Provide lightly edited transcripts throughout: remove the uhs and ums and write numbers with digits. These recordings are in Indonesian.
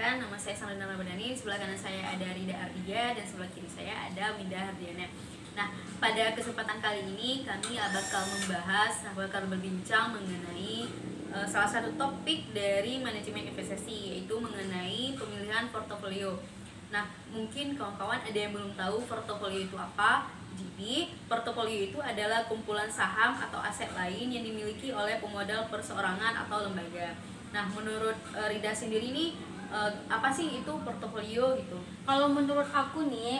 perkenalkan, nama saya Sandra Ramadhani. Sebelah kanan saya ada Rida Ardia dan sebelah kiri saya ada Winda Hardiana. Nah, pada kesempatan kali ini kami bakal berbincang mengenai salah satu topik dari manajemen investasi, yaitu mengenai pemilihan portofolio. Nah, mungkin kawan-kawan ada yang belum tahu portofolio itu apa. Jadi, portofolio itu adalah kumpulan saham atau aset lain yang dimiliki oleh pemodal perseorangan atau lembaga. Nah, menurut Rida sendiri nih, apa sih itu portofolio gitu? Kalau menurut aku nih,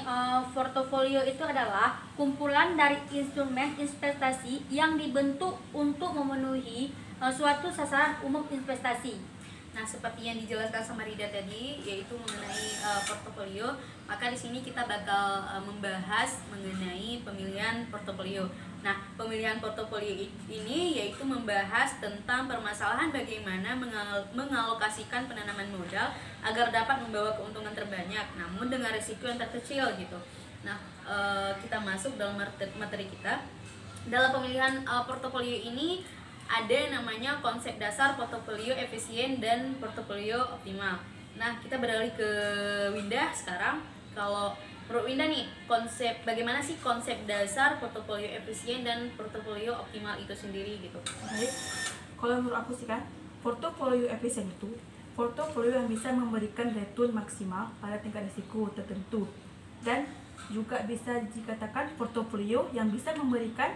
portofolio itu adalah kumpulan dari instrumen investasi yang dibentuk untuk memenuhi suatu sasaran umum investasi. Nah, seperti yang dijelaskan sama Rida tadi, yaitu mengenai portofolio, maka di sini kita bakal membahas mengenai pemilihan portofolio. Nah, pemilihan portofolio ini yaitu membahas tentang permasalahan bagaimana mengalokasikan penanaman modal agar dapat membawa keuntungan terbanyak, namun dengan risiko yang terkecil gitu. Nah, kita masuk dalam materi kita. Dalam pemilihan portofolio ini ada namanya konsep dasar, portofolio efisien, dan portofolio optimal. Nah, kita beralih ke Winda sekarang. Kalau menurut Winda nih, bagaimana sih konsep dasar, portofolio efisien, dan portofolio optimal itu sendiri gitu? Baik, kalau menurut aku sih kan, portofolio efisien itu portofolio yang bisa memberikan return maksimal pada tingkat risiko tertentu, dan juga bisa dikatakan portofolio yang bisa memberikan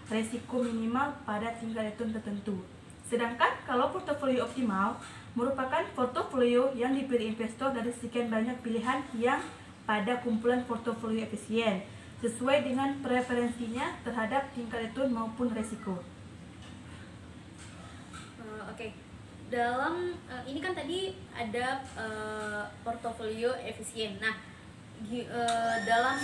resiko minimal pada tingkat return tertentu. Sedangkan kalau portofolio optimal merupakan portofolio yang dipilih investor dari sekian banyak pilihan yang pada kumpulan portofolio efisien sesuai dengan preferensinya terhadap tingkat return maupun resiko. Oke. Dalam ini kan tadi ada portofolio efisien. Nah, dalam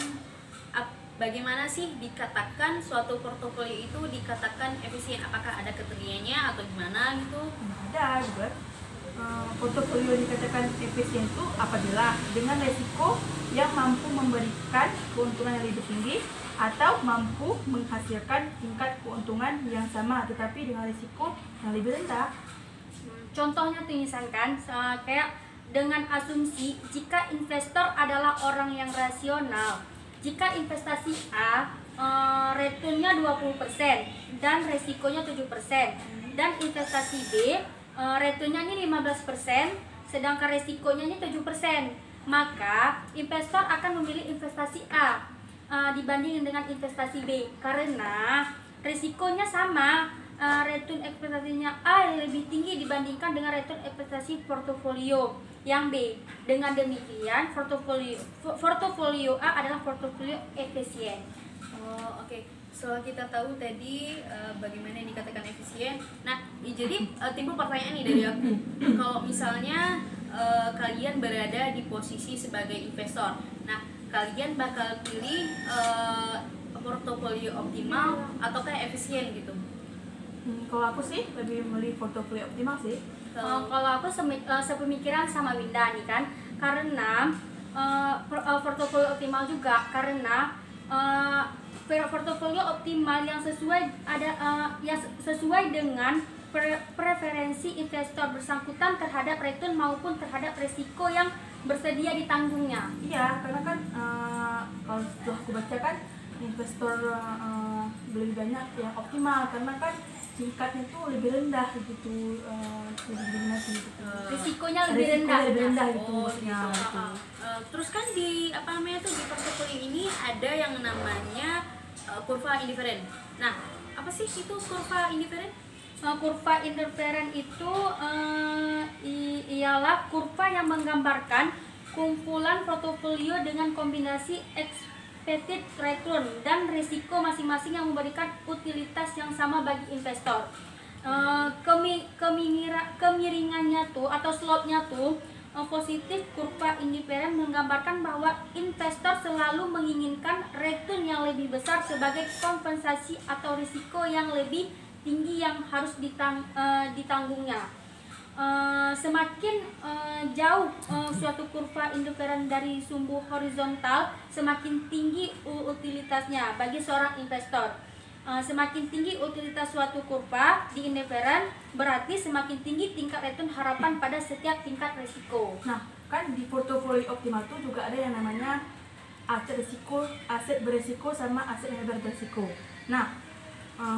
bagaimana sih dikatakan suatu portofolio itu dikatakan efisien? Apakah ada kriterianya atau gimana gitu? Ada juga. Portofolio dikatakan efisien itu apabila dengan resiko yang mampu memberikan keuntungan yang lebih tinggi atau mampu menghasilkan tingkat keuntungan yang sama tetapi dengan risiko yang lebih rendah. Contohnya tuh misalkan kayak dengan asumsi jika investor adalah orang yang rasional. Jika investasi A returnnya 20% dan resikonya 7%, dan investasi B returnnya ini 15% sedangkan resikonya ini 7%, maka investor akan memilih investasi A dibanding dengan investasi B karena resikonya sama. Return ekspektasinya A lebih tinggi dibandingkan dengan return ekspektasi portofolio yang B. Dengan demikian portofolio A adalah portofolio efisien. Oke. Setelah kita tahu tadi bagaimana yang dikatakan efisien, nah jadi timbul pertanyaan nih dari aku. Kalau misalnya kalian berada di posisi sebagai investor, nah kalian bakal pilih portofolio optimal ataukah efisien gitu? Kalau aku sih lebih memilih portofolio optimal sih. Kalau aku sepemikiran sama Winda nih kan, karena portofolio optimal juga karena portofolio optimal yang sesuai dengan preferensi investor bersangkutan terhadap return maupun terhadap resiko yang bersedia ditanggungnya. Iya, karena kan kalau setelah aku baca kan investor lebih banyak yang optimal karena kan tingkatnya tuh lebih rendah gitu, lebih dominasi gitu. Risikonya lebih rendah gitu. Terus kan di portofolio ini ada yang namanya kurva indiferen. Nah, apa sih itu kurva indiferen? Kurva indiferen itu ialah kurva yang menggambarkan kumpulan portofolio dengan kombinasi expected return dan risiko masing-masing yang memberikan utilitas yang sama bagi investor. Kemiringannya tuh atau slope-nya tuh positif. Kurva indiferen menggambarkan bahwa investor selalu menginginkan return yang lebih besar sebagai kompensasi atau risiko yang lebih tinggi yang harus ditanggungnya. Semakin jauh suatu kurva indiferen dari sumbu horizontal, semakin tinggi utilitasnya bagi seorang investor. Semakin tinggi utilitas suatu kurva di indiferen, berarti semakin tinggi tingkat return harapan pada setiap tingkat risiko. Nah, kan di portofolio optimal itu juga ada yang namanya aset risiko, aset beresiko sama aset yang beresiko. Nah,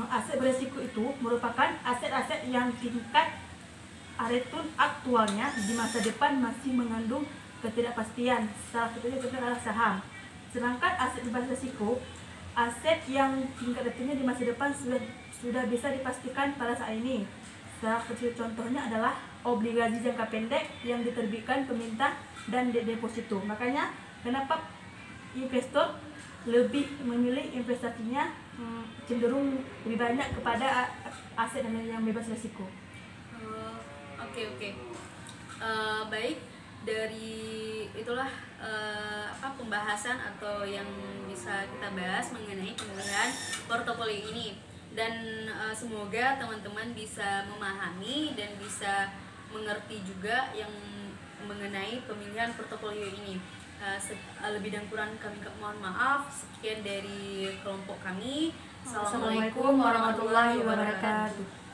aset beresiko itu merupakan aset-aset yang tingkat return aktualnya di masa depan masih mengandung ketidakpastian. Salah satunya itu adalah saham. Sedangkan aset beresiko, aset yang tingkat returnnya di masa depan sudah bisa dipastikan pada saat ini. Salah satu contohnya adalah obligasi jangka pendek yang diterbitkan pemerintah dan deposito. Makanya kenapa investor lebih memilih investasinya cenderung lebih banyak kepada aset yang bebas risiko. Oke. Baik, dari itulah pembahasan atau yang bisa kita bahas mengenai pemilihan portofolio ini, dan semoga teman-teman bisa memahami dan bisa mengerti juga yang mengenai pemilihan portofolio ini. Lebih dan kurang kami mohon maaf. Sekian dari kelompok kami. Assalamualaikum warahmatullahi wabarakatuh.